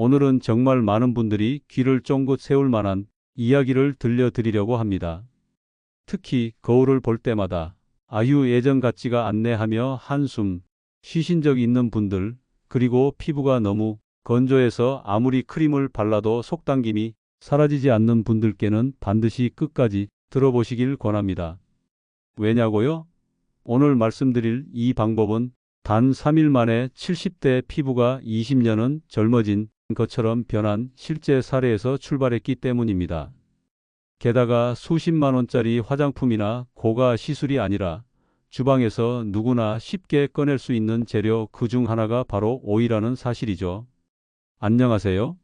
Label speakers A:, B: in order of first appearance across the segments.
A: 오늘은 정말 많은 분들이 귀를 쫑긋 세울 만한 이야기를 들려드리려고 합니다. 특히 거울을 볼 때마다 아휴 예전 같지가 않네 하며 한숨 쉬신 적 있는 분들, 그리고 피부가 너무 건조해서 아무리 크림을 발라도 속당김이 사라지지 않는 분들께는 반드시 끝까지 들어보시길 권합니다. 왜냐고요? 오늘 말씀드릴 이 방법은 단 3일 만에 70대 피부가 20년은 젊어진 것처럼 변한 실제 사례에서 출발했기 때문입니다. 게다가 수십만 원짜리 화장품이나 고가 시술이 아니라 주방에서 누구나 쉽게 꺼낼 수 있는 재료 그중 하나가 바로 오이라는 사실이죠. 안녕하세요.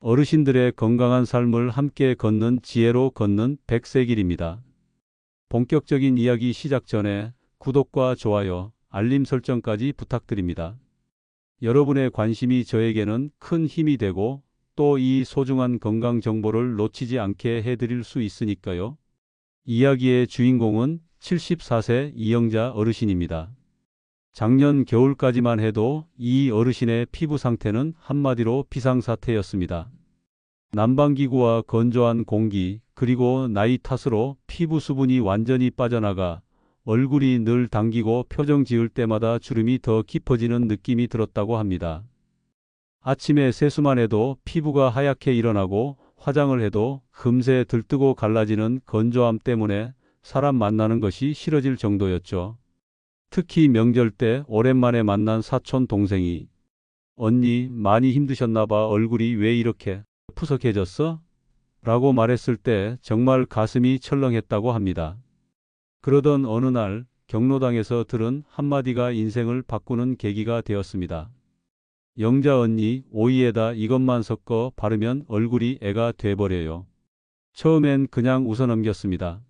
A: 어르신들의 건강한 삶을 함께 걷는 지혜로 걷는 백세길입니다. 본격적인 이야기 시작 전에 구독과 좋아요, 알림 설정까지 부탁드립니다. 여러분의 관심이 저에게는 큰 힘이 되고 또 이 소중한 건강 정보를 놓치지 않게 해드릴 수 있으니까요. 이야기의 주인공은 74세 이영자 어르신입니다. 작년 겨울까지만 해도 이 어르신의 피부 상태는 한마디로 비상사태였습니다. 난방기구와 건조한 공기, 그리고 나이 탓으로 피부 수분이 완전히 빠져나가 얼굴이 늘 당기고 표정 지을 때마다 주름이 더 깊어지는 느낌이 들었다고 합니다. 아침에 세수만 해도 피부가 하얗게 일어나고 화장을 해도 금세 들뜨고 갈라지는 건조함 때문에 사람 만나는 것이 싫어질 정도였죠. 특히 명절 때 오랜만에 만난 사촌 동생이 언니 많이 힘드셨나 봐, 얼굴이 왜 이렇게 푸석해졌어? 라고 말했을 때 정말 가슴이 철렁했다고 합니다. 그러던 어느 날 경로당에서 들은 한마디가 인생을 바꾸는 계기가 되었습니다. 영자 언니, 오이에다 이것만 섞어 바르면 얼굴이 애가 돼버려요. 처음엔 그냥 웃어넘겼습니다.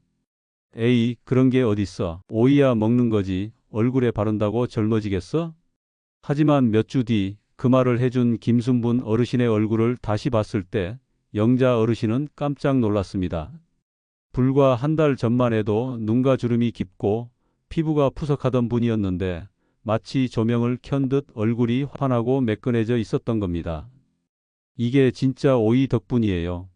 A: 에이, 그런 게 어딨어. 오이야 먹는 거지. 얼굴에 바른다고 젊어지겠어? 하지만 몇 주 뒤 그 말을 해준 김순분 어르신의 얼굴을 다시 봤을 때 영자 어르신은 깜짝 놀랐습니다. 불과 한 달 전만 해도 눈가 주름이 깊고 피부가 푸석하던 분이었는데 마치 조명을 켠 듯 얼굴이 환하고 매끈해져 있었던 겁니다. 이게 진짜 오이 덕분이에요.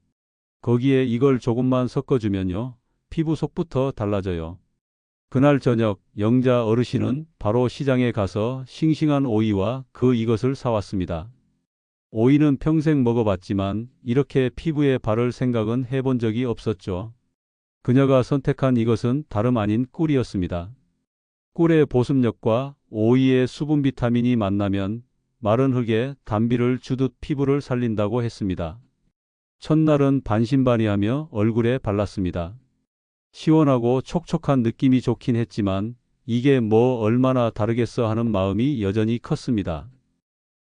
A: 거기에 이걸 조금만 섞어주면요, 피부 속부터 달라져요. 그날 저녁 영자 어르신은 바로 시장에 가서 싱싱한 오이와 이것을 사왔습니다. 오이는 평생 먹어봤지만 이렇게 피부에 바를 생각은 해본 적이 없었죠. 그녀가 선택한 이것은 다름 아닌 꿀이었습니다. 꿀의 보습력과 오이의 수분 비타민이 만나면 마른 흙에 단비를 주듯 피부를 살린다고 했습니다. 첫날은 반신반의하며 얼굴에 발랐습니다. 시원하고 촉촉한 느낌이 좋긴 했지만 이게 뭐 얼마나 다르겠어 하는 마음이 여전히 컸습니다.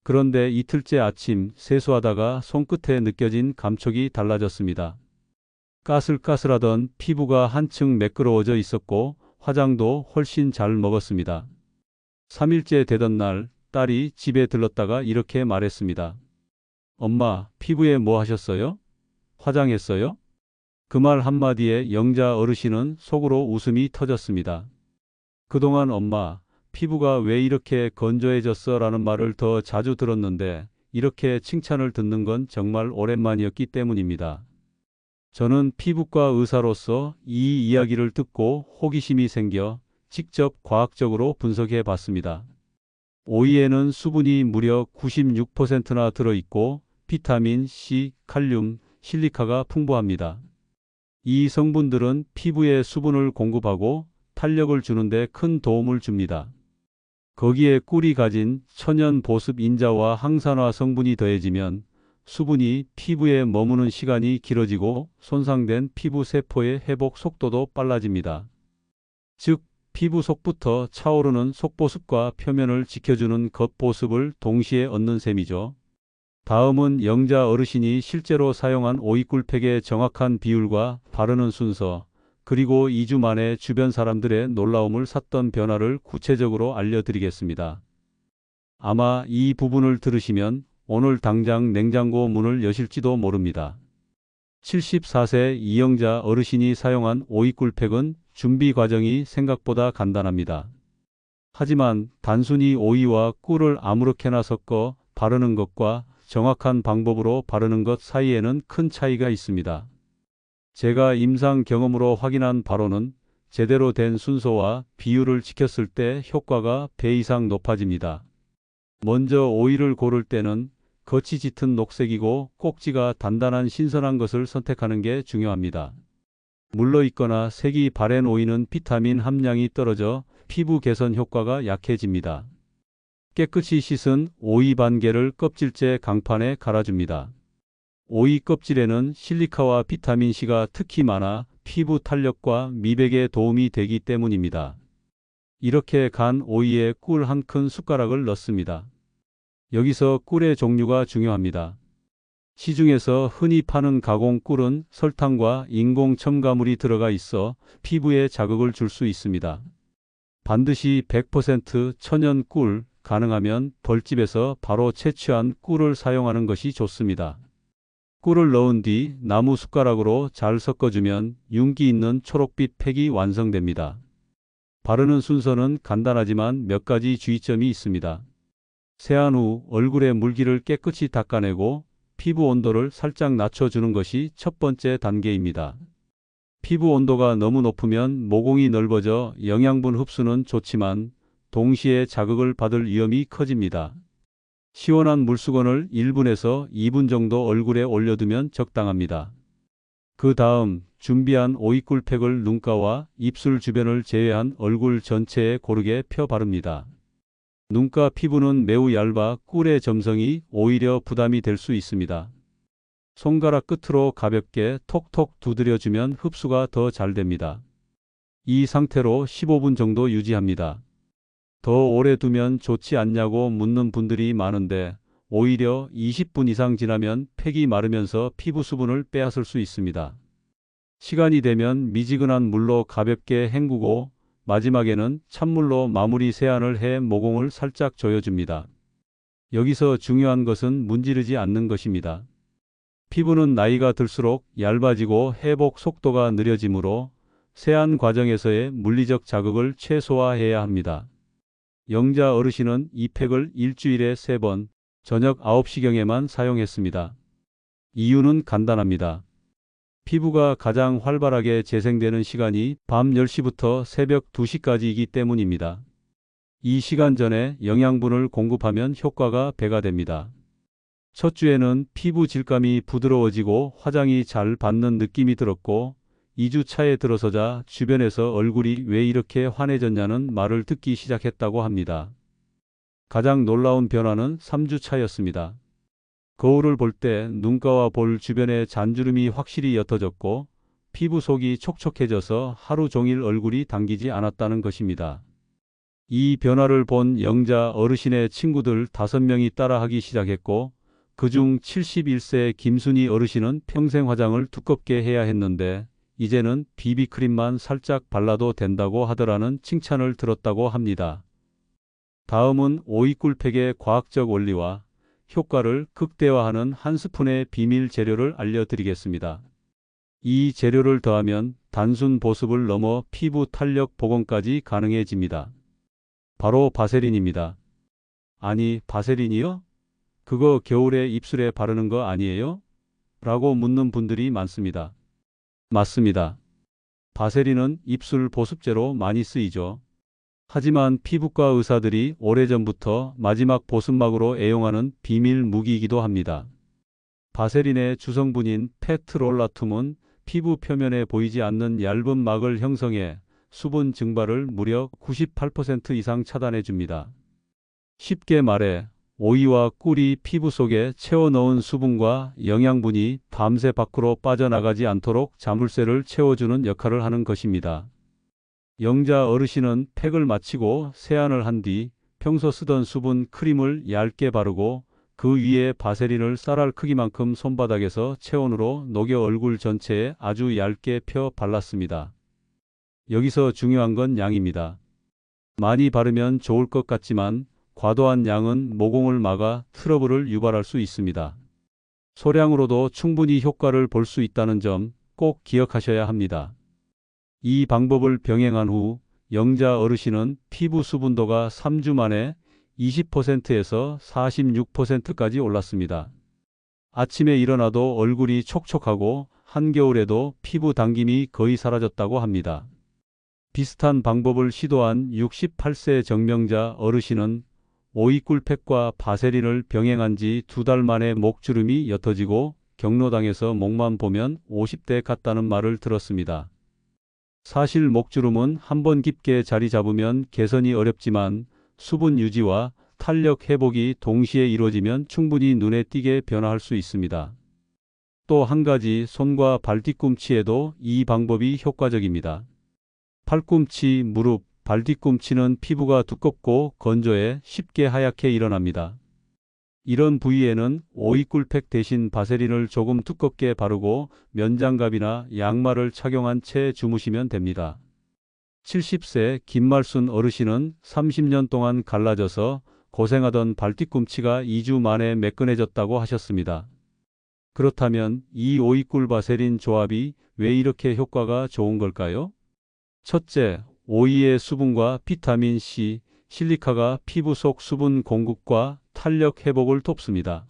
A: 그런데 이틀째 아침 세수하다가 손끝에 느껴진 감촉이 달라졌습니다. 까슬까슬하던 피부가 한층 매끄러워져 있었고 화장도 훨씬 잘 먹었습니다. 3일째 되던 날 딸이 집에 들렀다가 이렇게 말했습니다. 엄마, 피부에 뭐 하셨어요? 화장했어요? 그 말 한마디에 영자 어르신은 속으로 웃음이 터졌습니다. 그동안 엄마, 피부가 왜 이렇게 건조해졌어? 라는 말을 더 자주 들었는데 이렇게 칭찬을 듣는 건 정말 오랜만이었기 때문입니다. 저는 피부과 의사로서 이 이야기를 듣고 호기심이 생겨 직접 과학적으로 분석해 봤습니다. 오이에는 수분이 무려 96%나 들어있고 비타민 C, 칼륨, 실리카가 풍부합니다. 이 성분들은 피부에 수분을 공급하고 탄력을 주는데 큰 도움을 줍니다. 거기에 꿀이 가진 천연 보습 인자와 항산화 성분이 더해지면 수분이 피부에 머무는 시간이 길어지고 손상된 피부 세포의 회복 속도도 빨라집니다. 즉, 피부 속부터 차오르는 속보습과 표면을 지켜주는 겉보습을 동시에 얻는 셈이죠. 다음은 영자 어르신이 실제로 사용한 오이꿀팩의 정확한 비율과 바르는 순서, 그리고 2주 만에 주변 사람들의 놀라움을 샀던 변화를 구체적으로 알려드리겠습니다. 아마 이 부분을 들으시면 오늘 당장 냉장고 문을 여실지도 모릅니다. 74세 이영자 어르신이 사용한 오이꿀팩은 준비 과정이 생각보다 간단합니다. 하지만 단순히 오이와 꿀을 아무렇게나 섞어 바르는 것과 정확한 방법으로 바르는 것 사이에는 큰 차이가 있습니다. 제가 임상 경험으로 확인한 바로는 제대로 된 순서와 비율을 지켰을 때 효과가 배 이상 높아집니다. 먼저 오이를 고를 때는 겉이 짙은 녹색이고 꼭지가 단단한 신선한 것을 선택하는 게 중요합니다. 물러 있거나 색이 바랜 오이는 비타민 함량이 떨어져 피부 개선 효과가 약해집니다. 깨끗이 씻은 오이 반 개를 껍질째 강판에 갈아줍니다. 오이 껍질에는 실리카와 비타민C가 특히 많아 피부 탄력과 미백에 도움이 되기 때문입니다. 이렇게 간 오이에 꿀 한 큰 숟가락을 넣습니다. 여기서 꿀의 종류가 중요합니다. 시중에서 흔히 파는 가공 꿀은 설탕과 인공 첨가물이 들어가 있어 피부에 자극을 줄 수 있습니다. 반드시 100% 천연 꿀, 가능하면 벌집에서 바로 채취한 꿀을 사용하는 것이 좋습니다. 꿀을 넣은 뒤 나무 숟가락으로 잘 섞어주면 윤기 있는 초록빛 팩이 완성됩니다. 바르는 순서는 간단하지만 몇 가지 주의점이 있습니다. 세안 후 얼굴의 물기를 깨끗이 닦아내고 피부 온도를 살짝 낮춰주는 것이 첫 번째 단계입니다. 피부 온도가 너무 높으면 모공이 넓어져 영양분 흡수는 좋지만 동시에 자극을 받을 위험이 커집니다. 시원한 물수건을 1분에서 2분 정도 얼굴에 올려두면 적당합니다. 그 다음 준비한 오이꿀 팩을 눈가와 입술 주변을 제외한 얼굴 전체에 고르게 펴 바릅니다. 눈가 피부는 매우 얇아 꿀의 점성이 오히려 부담이 될 수 있습니다. 손가락 끝으로 가볍게 톡톡 두드려주면 흡수가 더 잘 됩니다. 이 상태로 15분 정도 유지합니다. 더 오래 두면 좋지 않냐고 묻는 분들이 많은데 오히려 20분 이상 지나면 팩이 마르면서 피부 수분을 빼앗을 수 있습니다. 시간이 되면 미지근한 물로 가볍게 헹구고 마지막에는 찬물로 마무리 세안을 해 모공을 살짝 조여줍니다. 여기서 중요한 것은 문지르지 않는 것입니다. 피부는 나이가 들수록 얇아지고 회복 속도가 느려지므로 세안 과정에서의 물리적 자극을 최소화해야 합니다. 영자 어르신은 이 팩을 일주일에 3번, 저녁 9시경에만 사용했습니다. 이유는 간단합니다. 피부가 가장 활발하게 재생되는 시간이 밤 10시부터 새벽 2시까지이기 때문입니다. 이 시간 전에 영양분을 공급하면 효과가 배가 됩니다. 첫 주에는 피부 질감이 부드러워지고 화장이 잘 받는 느낌이 들었고 2주 차에 들어서자 주변에서 얼굴이 왜 이렇게 환해졌냐는 말을 듣기 시작했다고 합니다. 가장 놀라운 변화는 3주 차였습니다. 거울을 볼 때 눈가와 볼 주변에 잔주름이 확실히 옅어졌고 피부 속이 촉촉해져서 하루 종일 얼굴이 당기지 않았다는 것입니다. 이 변화를 본 영자 어르신의 친구들 5명이 따라하기 시작했고 그중 71세 김순희 어르신은 평생 화장을 두껍게 해야 했는데 이제는 비비크림만 살짝 발라도 된다고 하더라는 칭찬을 들었다고 합니다. 다음은 오이꿀팩의 과학적 원리와 효과를 극대화하는 한 스푼의 비밀 재료를 알려드리겠습니다. 이 재료를 더하면 단순 보습을 넘어 피부 탄력 복원까지 가능해집니다. 바로 바세린입니다. 아니, 바세린이요? 그거 겨울에 입술에 바르는 거 아니에요? 라고 묻는 분들이 많습니다. 맞습니다. 바세린은 입술 보습제로 많이 쓰이죠. 하지만 피부과 의사들이 오래전부터 마지막 보습막으로 애용하는 비밀 무기이기도 합니다. 바세린의 주성분인 페트롤라툼은 피부 표면에 보이지 않는 얇은 막을 형성해 수분 증발을 무려 98% 이상 차단해 줍니다. 쉽게 말해 오이와 꿀이 피부 속에 채워 넣은 수분과 영양분이 밤새 밖으로 빠져나가지 않도록 자물쇠를 채워주는 역할을 하는 것입니다. 영자 어르신은 팩을 마치고 세안을 한 뒤 평소 쓰던 수분 크림을 얇게 바르고 그 위에 바세린을 쌀알 크기만큼 손바닥에서 체온으로 녹여 얼굴 전체에 아주 얇게 펴 발랐습니다. 여기서 중요한 건 양입니다. 많이 바르면 좋을 것 같지만 과도한 양은 모공을 막아 트러블을 유발할 수 있습니다. 소량으로도 충분히 효과를 볼 수 있다는 점 꼭 기억하셔야 합니다. 이 방법을 병행한 후 영자 어르신은 피부 수분도가 3주 만에 20%에서 46%까지 올랐습니다. 아침에 일어나도 얼굴이 촉촉하고 한겨울에도 피부 당김이 거의 사라졌다고 합니다. 비슷한 방법을 시도한 68세 정명자 어르신은 오이꿀팩과 바세린을 병행한 지 2달 만에 목주름이 옅어지고 경로당에서 목만 보면 50대 같다는 말을 들었습니다. 사실 목주름은 한번 깊게 자리 잡으면 개선이 어렵지만 수분 유지와 탄력 회복이 동시에 이루어지면 충분히 눈에 띄게 변화할 수 있습니다. 또 한 가지, 손과 발 뒤꿈치에도 이 방법이 효과적입니다. 팔꿈치, 무릎, 발 뒤꿈치는 피부가 두껍고 건조해 쉽게 하얗게 일어납니다. 이런 부위에는 오이꿀팩 대신 바세린을 조금 두껍게 바르고 면장갑이나 양말을 착용한 채 주무시면 됩니다. 70세 김말순 어르신은 30년 동안 갈라져서 고생하던 발 뒤꿈치가 2주 만에 매끈해졌다고 하셨습니다. 그렇다면 이 오이꿀 바세린 조합이 왜 이렇게 효과가 좋은 걸까요? 첫째, 오이의 수분과 비타민 C, 실리카가 피부 속 수분 공급과 탄력 회복을 돕습니다.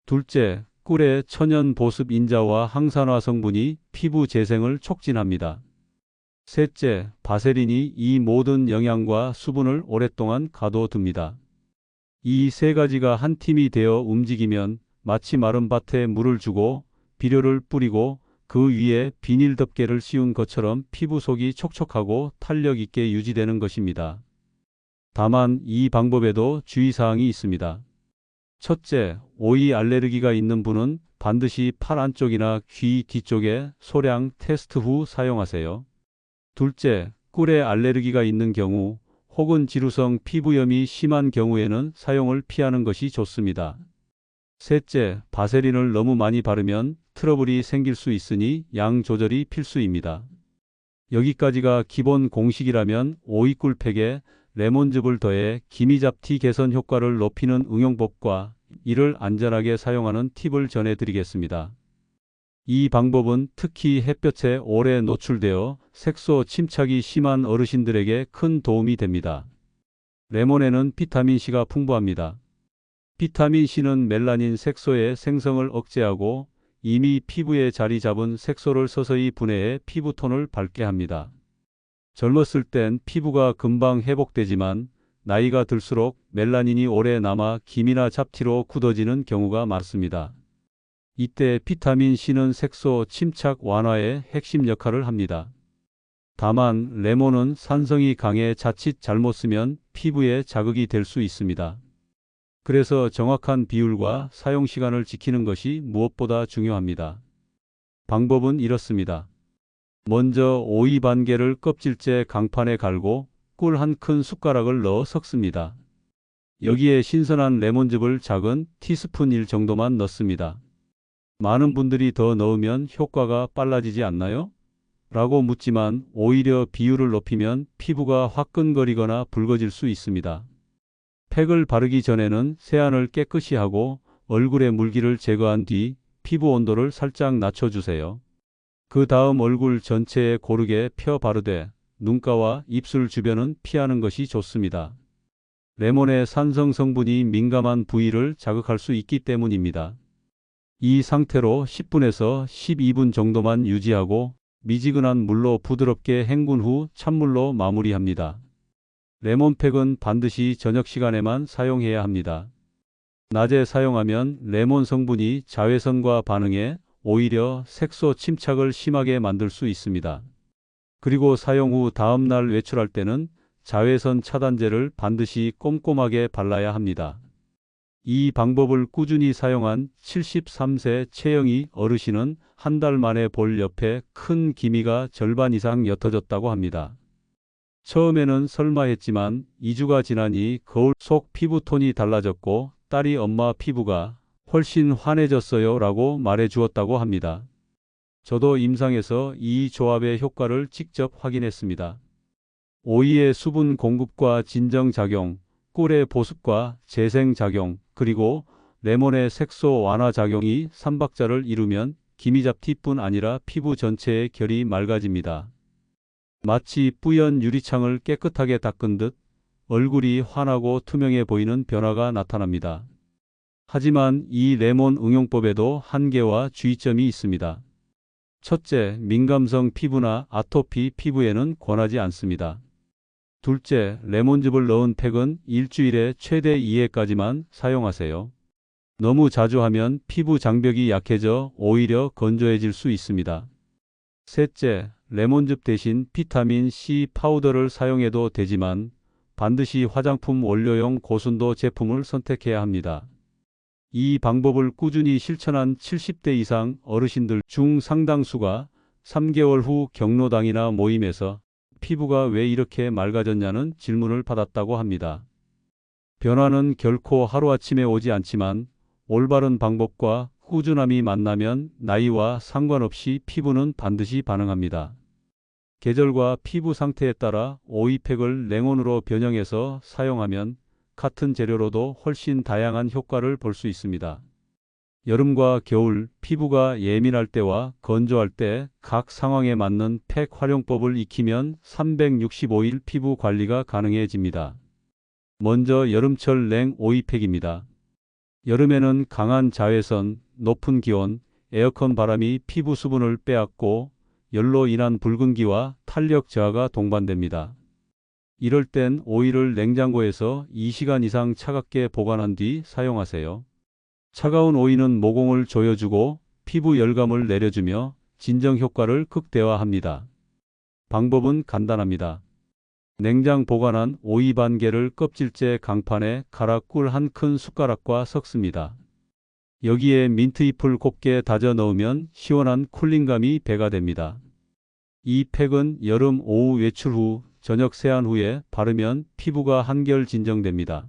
A: 둘째, 꿀의 천연 보습 인자와 항산화 성분이 피부 재생을 촉진합니다. 셋째, 바세린이 이 모든 영양과 수분을 오랫동안 가둬둡니다. 이 세 가지가 한 팀이 되어 움직이면 마치 마른 밭에 물을 주고 비료를 뿌리고 그 위에 비닐 덮개를 씌운 것처럼 피부 속이 촉촉하고 탄력 있게 유지되는 것입니다. 다만 이 방법에도 주의사항이 있습니다. 첫째, 오이 알레르기가 있는 분은 반드시 팔 안쪽이나 귀 뒤쪽에 소량 테스트 후 사용하세요. 둘째, 꿀에 알레르기가 있는 경우 혹은 지루성 피부염이 심한 경우에는 사용을 피하는 것이 좋습니다. 셋째, 바세린을 너무 많이 바르면 트러블이 생길 수 있으니 양 조절이 필수입니다. 여기까지가 기본 공식이라면 오이꿀팩에 레몬즙을 더해 기미잡티 개선 효과를 높이는 응용법과 이를 안전하게 사용하는 팁을 전해드리겠습니다. 이 방법은 특히 햇볕에 오래 노출되어 색소 침착이 심한 어르신들에게 큰 도움이 됩니다. 레몬에는 비타민C가 풍부합니다. 비타민C는 멜라닌 색소의 생성을 억제하고 이미 피부에 자리 잡은 색소를 서서히 분해해 피부톤을 밝게 합니다. 젊었을 땐 피부가 금방 회복되지만 나이가 들수록 멜라닌이 오래 남아 기미나 잡티로 굳어지는 경우가 많습니다. 이때 비타민C는 색소 침착 완화에 핵심 역할을 합니다. 다만 레몬은 산성이 강해 자칫 잘못 쓰면 피부에 자극이 될 수 있습니다. 그래서 정확한 비율과 사용 시간을 지키는 것이 무엇보다 중요합니다. 방법은 이렇습니다. 먼저 오이 반 개를 껍질째 강판에 갈고 꿀 한 큰 숟가락을 넣어 섞습니다. 여기에 신선한 레몬즙을 작은 티스푼 1 정도만 넣습니다. 많은 분들이 더 넣으면 효과가 빨라지지 않나요? 라고 묻지만 오히려 비율을 높이면 피부가 화끈거리거나 붉어질 수 있습니다. 팩을 바르기 전에는 세안을 깨끗이 하고 얼굴의 물기를 제거한 뒤 피부 온도를 살짝 낮춰주세요. 그 다음 얼굴 전체에 고르게 펴 바르되 눈가와 입술 주변은 피하는 것이 좋습니다. 레몬의 산성 성분이 민감한 부위를 자극할 수 있기 때문입니다. 이 상태로 10분에서 12분 정도만 유지하고 미지근한 물로 부드럽게 헹군 후 찬물로 마무리합니다. 레몬팩은 반드시 저녁 시간에만 사용해야 합니다. 낮에 사용하면 레몬 성분이 자외선과 반응해 오히려 색소 침착을 심하게 만들 수 있습니다. 그리고 사용 후 다음 날 외출할 때는 자외선 차단제를 반드시 꼼꼼하게 발라야 합니다. 이 방법을 꾸준히 사용한 73세 최영희 어르신은 한 달 만에 볼 옆에 큰 기미가 절반 이상 옅어졌다고 합니다. 처음에는 설마 했지만 2주가 지나니 거울 속 피부톤이 달라졌고 딸이 엄마 피부가 훨씬 환해졌어요 라고 말해 주었다고 합니다. 저도 임상에서 이 조합의 효과를 직접 확인했습니다. 오이의 수분 공급과 진정작용, 꿀의 보습과 재생작용, 그리고 레몬의 색소 완화 작용이 3박자를 이루면 기미잡티뿐 아니라 피부 전체의 결이 맑아집니다. 마치 뿌연 유리창을 깨끗하게 닦은 듯 얼굴이 환하고 투명해 보이는 변화가 나타납니다. 하지만 이 레몬 응용법에도 한계와 주의점이 있습니다. 첫째, 민감성 피부나 아토피 피부에는 권하지 않습니다. 둘째, 레몬즙을 넣은 팩은 일주일에 최대 2회까지만 사용하세요. 너무 자주 하면 피부 장벽이 약해져 오히려 건조해질 수 있습니다. 셋째, 레몬즙 대신 비타민 C 파우더를 사용해도 되지만 반드시 화장품 원료용 고순도 제품을 선택해야 합니다. 이 방법을 꾸준히 실천한 70대 이상 어르신들 중 상당수가 3개월 후 경로당이나 모임에서 피부가 왜 이렇게 맑아졌냐는 질문을 받았다고 합니다. 변화는 결코 하루아침에 오지 않지만 올바른 방법과 꾸준함이 만나면 나이와 상관없이 피부는 반드시 반응합니다. 계절과 피부 상태에 따라 오이팩을 냉온으로 변형해서 사용하면 같은 재료로도 훨씬 다양한 효과를 볼 수 있습니다. 여름과 겨울, 피부가 예민할 때와 건조할 때 각 상황에 맞는 팩 활용법을 익히면 365일 피부 관리가 가능해집니다. 먼저 여름철 냉 오이팩입니다. 여름에는 강한 자외선, 높은 기온, 에어컨 바람이 피부 수분을 빼앗고 열로 인한 붉은기와 탄력 저하가 동반됩니다. 이럴 땐 오이를 냉장고에서 2시간 이상 차갑게 보관한 뒤 사용하세요. 차가운 오이는 모공을 조여주고 피부 열감을 내려주며 진정 효과를 극대화합니다. 방법은 간단합니다. 냉장 보관한 오이 반 개를 껍질째 강판에 갈아 꿀 한 큰 숟가락과 섞습니다. 여기에 민트잎을 곱게 다져 넣으면 시원한 쿨링감이 배가 됩니다. 이 팩은 여름 오후 외출 후, 저녁 세안 후에 바르면 피부가 한결 진정됩니다.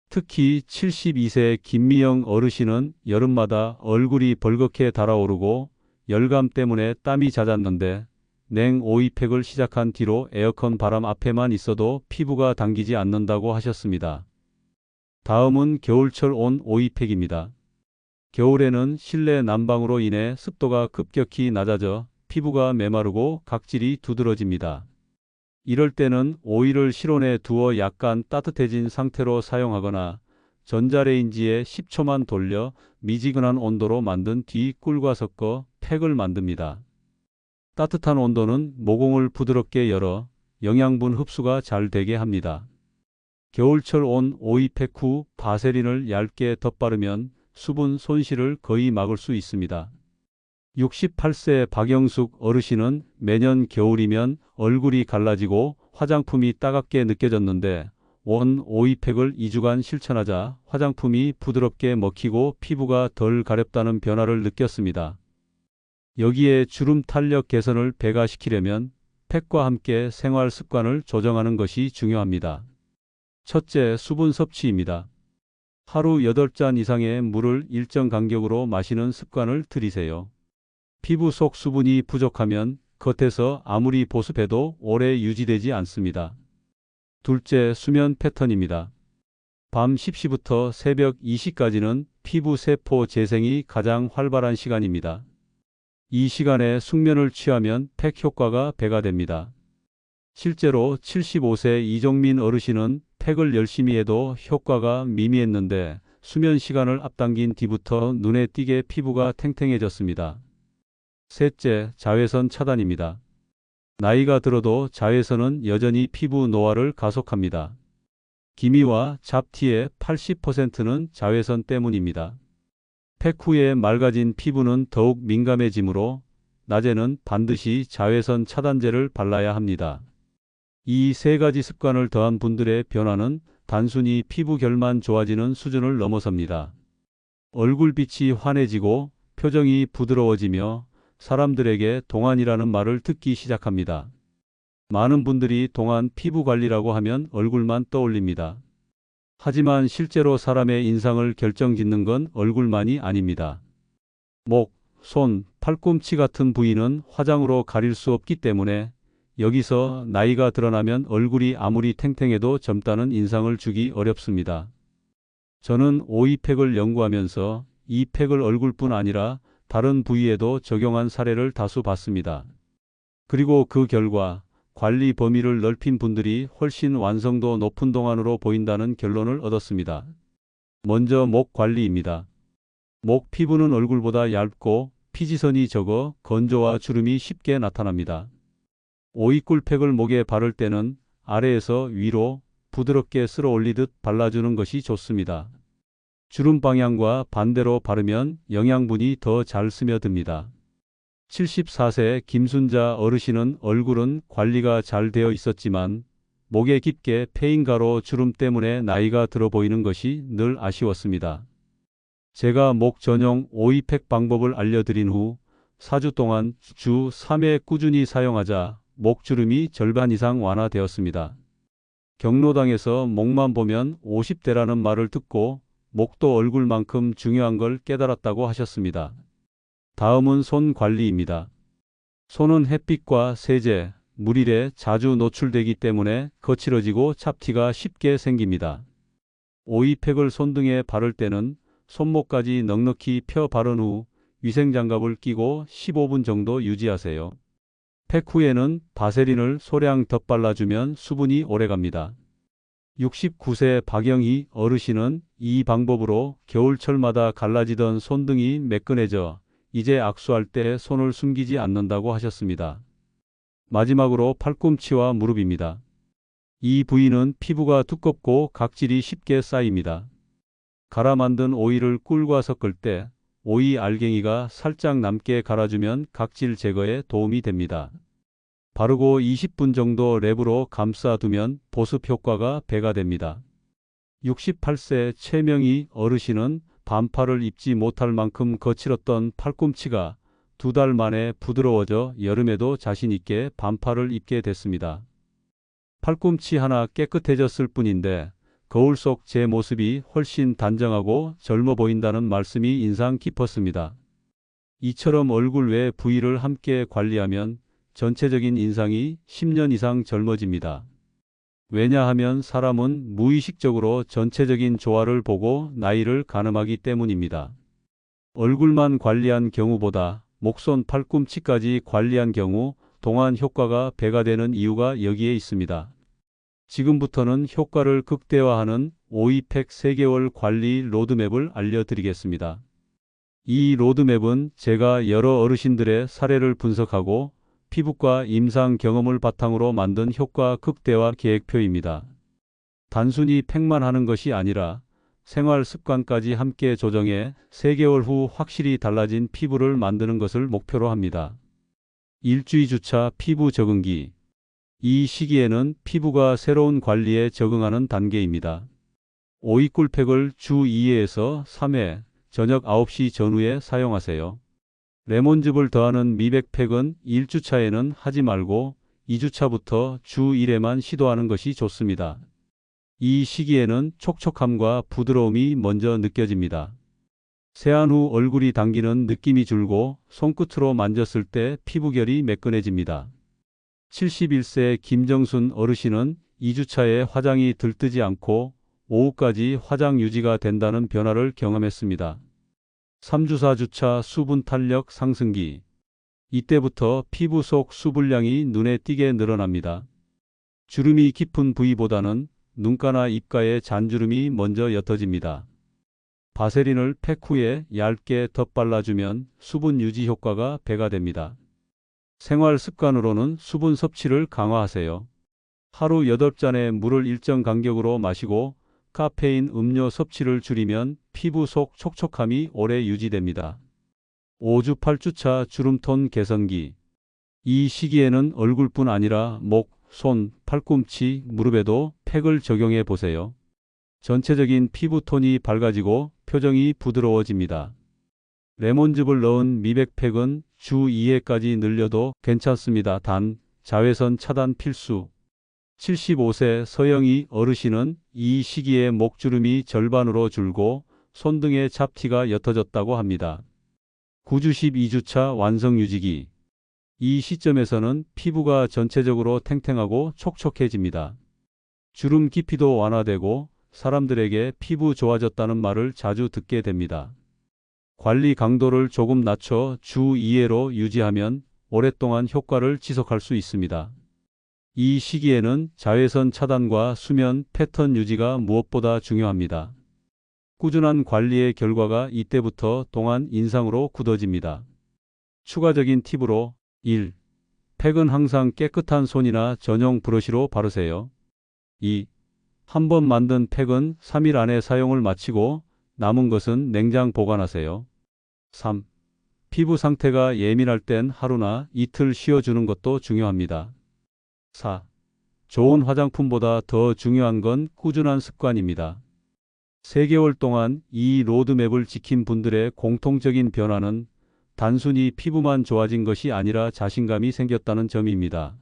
A: 특히 72세 김미영 어르신은 여름마다 얼굴이 벌겋게 달아오르고 열감 때문에 땀이 잦았는데 냉 오이팩을 시작한 뒤로 에어컨 바람 앞에만 있어도 피부가 당기지 않는다고 하셨습니다. 다음은 겨울철 온 오이팩입니다. 겨울에는 실내 난방으로 인해 습도가 급격히 낮아져 피부가 메마르고 각질이 두드러집니다. 이럴 때는 오이를 실온에 두어 약간 따뜻해진 상태로 사용하거나 전자레인지에 10초만 돌려 미지근한 온도로 만든 뒤 꿀과 섞어 팩을 만듭니다. 따뜻한 온도는 모공을 부드럽게 열어 영양분 흡수가 잘 되게 합니다. 겨울철 온 오이팩 후 바세린을 얇게 덧바르면 수분 손실을 거의 막을 수 있습니다. 68세 박영숙 어르신은 매년 겨울이면 얼굴이 갈라지고 화장품이 따갑게 느껴졌는데 온 오이팩을 2주간 실천하자 화장품이 부드럽게 먹히고 피부가 덜 가렵다는 변화를 느꼈습니다. 여기에 주름 탄력 개선을 배가시키려면 팩과 함께 생활 습관을 조정하는 것이 중요합니다. 첫째, 수분 섭취입니다. 하루 8잔 이상의 물을 일정 간격으로 마시는 습관을 들이세요. 피부 속 수분이 부족하면 겉에서 아무리 보습해도 오래 유지되지 않습니다. 둘째, 수면 패턴입니다. 밤 10시부터 새벽 2시까지는 피부 세포 재생이 가장 활발한 시간입니다. 이 시간에 숙면을 취하면 팩 효과가 배가 됩니다. 실제로 75세 이종민 어르신은 팩을 열심히 해도 효과가 미미했는데 수면 시간을 앞당긴 뒤부터 눈에 띄게 피부가 탱탱해졌습니다. 셋째, 자외선 차단입니다. 나이가 들어도 자외선은 여전히 피부 노화를 가속합니다. 기미와 잡티의 80%는 자외선 때문입니다. 팩 후에 맑아진 피부는 더욱 민감해지므로 낮에는 반드시 자외선 차단제를 발라야 합니다. 이 세 가지 습관을 더한 분들의 변화는 단순히 피부 결만 좋아지는 수준을 넘어섭니다. 얼굴빛이 환해지고 표정이 부드러워지며 사람들에게 동안이라는 말을 듣기 시작합니다. 많은 분들이 동안 피부 관리라고 하면 얼굴만 떠올립니다. 하지만 실제로 사람의 인상을 결정짓는 건 얼굴만이 아닙니다. 목, 손, 팔꿈치 같은 부위는 화장으로 가릴 수 없기 때문에 여기서 나이가 드러나면 얼굴이 아무리 탱탱해도 젊다는 인상을 주기 어렵습니다. 저는 오이팩을 연구하면서 이 팩을 얼굴뿐 아니라 다른 부위에도 적용한 사례를 다수 봤습니다. 그리고 그 결과 관리 범위를 넓힌 분들이 훨씬 완성도 높은 동안으로 보인다는 결론을 얻었습니다. 먼저 목 관리입니다. 목 피부는 얼굴보다 얇고 피지선이 적어 건조와 주름이 쉽게 나타납니다. 오이꿀팩을 목에 바를 때는 아래에서 위로 부드럽게 쓸어 올리듯 발라주는 것이 좋습니다. 주름 방향과 반대로 바르면 영양분이 더 잘 스며듭니다. 74세 김순자 어르신은 얼굴은 관리가 잘 되어 있었지만 목에 깊게 패인 가로 주름 때문에 나이가 들어 보이는 것이 늘 아쉬웠습니다. 제가 목 전용 오이팩 방법을 알려드린 후 4주 동안 주 3회 꾸준히 사용하자 목주름이 절반 이상 완화되었습니다. 경로당에서 목만 보면 50대라는 말을 듣고 목도 얼굴만큼 중요한 걸 깨달았다고 하셨습니다. 다음은 손 관리입니다. 손은 햇빛과 세제, 물일에 자주 노출되기 때문에 거칠어지고 잡티가 쉽게 생깁니다. 오이팩을 손등에 바를 때는 손목까지 넉넉히 펴 바른 후 위생장갑을 끼고 15분 정도 유지하세요. 팩 후에는 바세린을 소량 덧발라주면 수분이 오래갑니다. 69세 박영희 어르신은 이 방법으로 겨울철마다 갈라지던 손등이 매끈해져 이제 악수할 때 손을 숨기지 않는다고 하셨습니다. 마지막으로 팔꿈치와 무릎입니다. 이 부위는 피부가 두껍고 각질이 쉽게 쌓입니다. 갈아 만든 오이를 꿀과 섞을 때 오이 알갱이가 살짝 남게 갈아주면 각질 제거에 도움이 됩니다. 바르고 20분 정도 랩으로 감싸두면 보습 효과가 배가 됩니다. 68세 최명희 어르신은 반팔을 입지 못할 만큼 거칠었던 팔꿈치가 2달 만에 부드러워져 여름에도 자신 있게 반팔을 입게 됐습니다. 팔꿈치 하나 깨끗해졌을 뿐인데 거울 속 제 모습이 훨씬 단정하고 젊어 보인다는 말씀이 인상 깊었습니다. 이처럼 얼굴 외 부위를 함께 관리하면 전체적인 인상이 10년 이상 젊어집니다. 왜냐하면 사람은 무의식적으로 전체적인 조화를 보고 나이를 가늠하기 때문입니다. 얼굴만 관리한 경우보다 목, 손, 팔꿈치까지 관리한 경우 동안 효과가 배가 되는 이유가 여기에 있습니다. 지금부터는 효과를 극대화하는 오이팩 3개월 관리 로드맵을 알려드리겠습니다. 이 로드맵은 제가 여러 어르신들의 사례를 분석하고 피부과 임상 경험을 바탕으로 만든 효과 극대화 계획표입니다. 단순히 팩만 하는 것이 아니라 생활 습관까지 함께 조정해 3개월 후 확실히 달라진 피부를 만드는 것을 목표로 합니다. 일주일 주차 피부 적응기. 이 시기에는 피부가 새로운 관리에 적응하는 단계입니다. 오이꿀팩을 주 2회에서 3회, 저녁 9시 전후에 사용하세요. 레몬즙을 더하는 미백팩은 1주차에는 하지 말고 2주차부터 주 1회만 시도하는 것이 좋습니다. 이 시기에는 촉촉함과 부드러움이 먼저 느껴집니다. 세안 후 얼굴이 당기는 느낌이 줄고 손끝으로 만졌을 때 피부결이 매끈해집니다. 71세 김정순 어르신은 2주차에 화장이 들뜨지 않고 오후까지 화장 유지가 된다는 변화를 경험했습니다. 3주 4주차 수분 탄력 상승기. 이때부터 피부 속 수분량이 눈에 띄게 늘어납니다. 주름이 깊은 부위보다는 눈가나 입가에 잔주름이 먼저 옅어집니다. 바세린을 팩 후에 얇게 덧발라주면 수분 유지 효과가 배가 됩니다. 생활 습관으로는 수분 섭취를 강화하세요. 하루 8잔의 물을 일정 간격으로 마시고 카페인 음료 섭취를 줄이면 피부 속 촉촉함이 오래 유지됩니다. 5주 8주차 주름톤 개선기. 이 시기에는 얼굴뿐 아니라 목, 손, 팔꿈치, 무릎에도 팩을 적용해 보세요. 전체적인 피부톤이 밝아지고 표정이 부드러워집니다. 레몬즙을 넣은 미백팩은 주 2회까지 늘려도 괜찮습니다. 단, 자외선 차단 필수. 75세 서영희 어르신은 이 시기에 목주름이 절반으로 줄고 손등의 잡티가 옅어졌다고 합니다. 9주 12주차 완성 유지기. 이 시점에서는 피부가 전체적으로 탱탱하고 촉촉해집니다. 주름 깊이도 완화되고 사람들에게 피부 좋아졌다는 말을 자주 듣게 됩니다. 관리 강도를 조금 낮춰 주 2회로 유지하면 오랫동안 효과를 지속할 수 있습니다. 이 시기에는 자외선 차단과 수면 패턴 유지가 무엇보다 중요합니다. 꾸준한 관리의 결과가 이때부터 동안 인상으로 굳어집니다. 추가적인 팁으로 1. 팩은 항상 깨끗한 손이나 전용 브러쉬로 바르세요. 2. 한 번 만든 팩은 3일 안에 사용을 마치고 남은 것은 냉장 보관하세요. 3. 피부 상태가 예민할 땐 하루나 이틀 쉬어주는 것도 중요합니다. 4. 좋은 화장품보다 더 중요한 건 꾸준한 습관입니다. 3개월 동안 이 로드맵을 지킨 분들의 공통적인 변화는 단순히 피부만 좋아진 것이 아니라 자신감이 생겼다는 점입니다.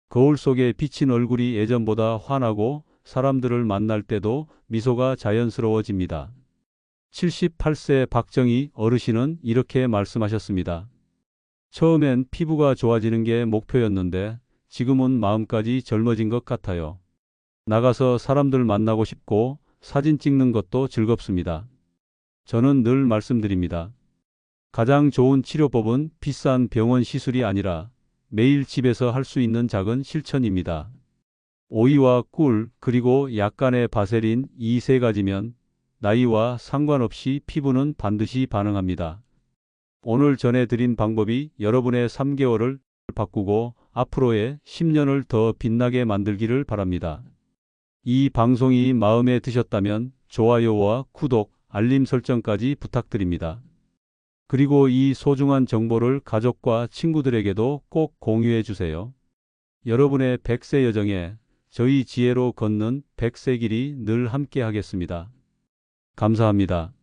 A: 거울 속에 비친 얼굴이 예전보다 환하고 사람들을 만날 때도 미소가 자연스러워집니다. 78세 박정희 어르신은 이렇게 말씀하셨습니다. 처음엔 피부가 좋아지는 게 목표였는데 지금은 마음까지 젊어진 것 같아요. 나가서 사람들 만나고 싶고 사진 찍는 것도 즐겁습니다. 저는 늘 말씀드립니다. 가장 좋은 치료법은 비싼 병원 시술이 아니라 매일 집에서 할 수 있는 작은 실천입니다. 오이와 꿀 그리고 약간의 바세린 이 3가지면 나이와 상관없이 피부는 반드시 반응합니다. 오늘 전해드린 방법이 여러분의 3개월을 바꾸고 앞으로의 10년을 더 빛나게 만들기를 바랍니다. 이 방송이 마음에 드셨다면 좋아요와 구독, 알림 설정까지 부탁드립니다. 그리고 이 소중한 정보를 가족과 친구들에게도 꼭 공유해 주세요. 여러분의 100세 여정에 저희 지혜로 걷는 100세 길이 늘 함께 하겠습니다. 감사합니다.